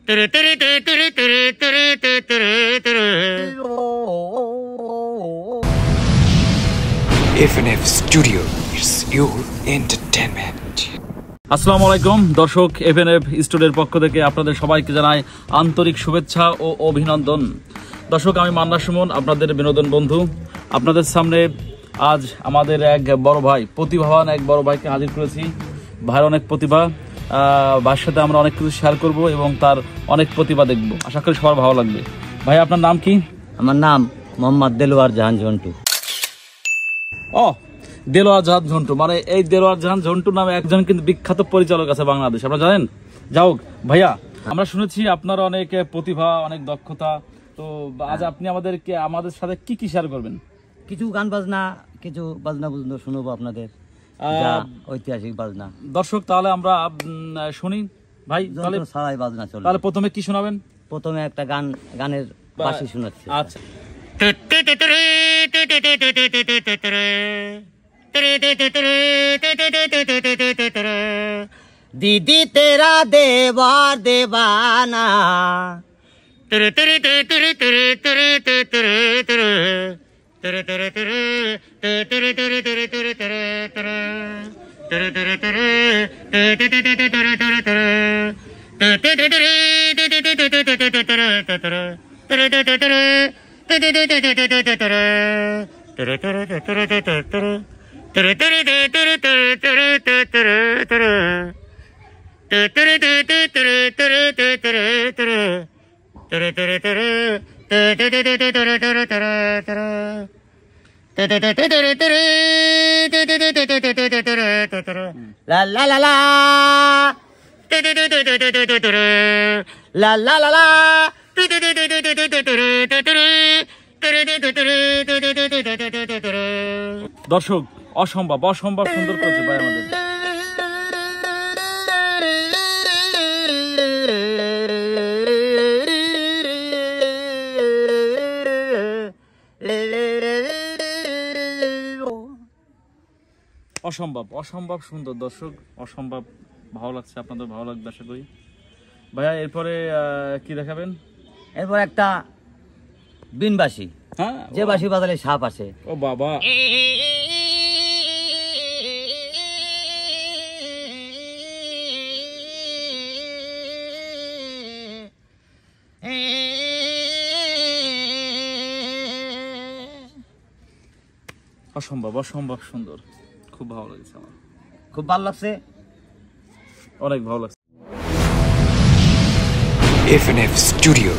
FNF Studio, it's your entertainment. আসসালামু আলাইকুম দর্শক, FNF স্টুডিওর পক্ষ থেকে আপনাদের সবাইকে জানাই আন্তরিক শুভেচ্ছা ও অভিনন্দন। দর্শক, আমি মান্না সুমন, আপনাদের বিনোদন বন্ধু। আপনাদের সামনে আজ আমাদের এক বড় ভাই, প্রতিভাবান এক বড় ভাইকে হাজির করেছি। ভাইয়ের অনেক প্রতিভা, ভাইয়ের সাথে আমরা অনেক কিছু শেয়ার করব এবং তার অনেক প্রতিভা দেখব। আশা করি সবার ভালো লাগবে। ভাই, আপনার নাম কি? আমার নাম মোহাম্মদ দেলোয়ার জাহান ঝন্টু। ও, দেলোয়ার জাহান ঝন্টু, মানে এই দেলোয়ার জাহান ঝন্টু নামে একজন কিন্তু বিখ্যাত পরিচালক আছে বাংলাদেশ, আপনারা জানেন? যাও ভাইয়া, আমরা শুনেছি আপনার অনেক প্রতিভা, অনেক দক্ষতা। তো আজ আপনি আমাদের সাথে কি কি শেয়ার করবেন? কিছু গান বাজনা, কিছু বাজনা বুজনা শুনবো আপনাদের, ঐতিহাসিক বাজনা। দর্শক, তাহলে আমরা শুনি। ভাই, তাহলে সারাই বাজনা চলে। তাহলে প্রথমে কি শোনাবেন? প্রথমে একটা গানের বাঁশি শোনাচ্ছি। আচ্ছা। दीदी तेरा देवार देवाना, ला ला ला ला ला ला ला ला। দর্শক, অসম্ভব অসম্ভব সুন্দর করেছে ভাই আমাদের। অসম্ভব অসম্ভব সুন্দর দর্শক, অসম্ভব ভালো লাগছে। আপনাদের ভালো লাগবে আশা করি। ভাইয়া, এরপরে কি দেখাবেন? এরপর একটা বিনবাসী, হ্যাঁ, যে বাঁশি বাজালে সাপ আসে। ও বাবা, অসম্ভব অসম্ভব সুন্দর, খুব ভালো লাগছে আমার, খুব ভালো লাগছে, অনেক ভালো লাগছে। FNF Studio.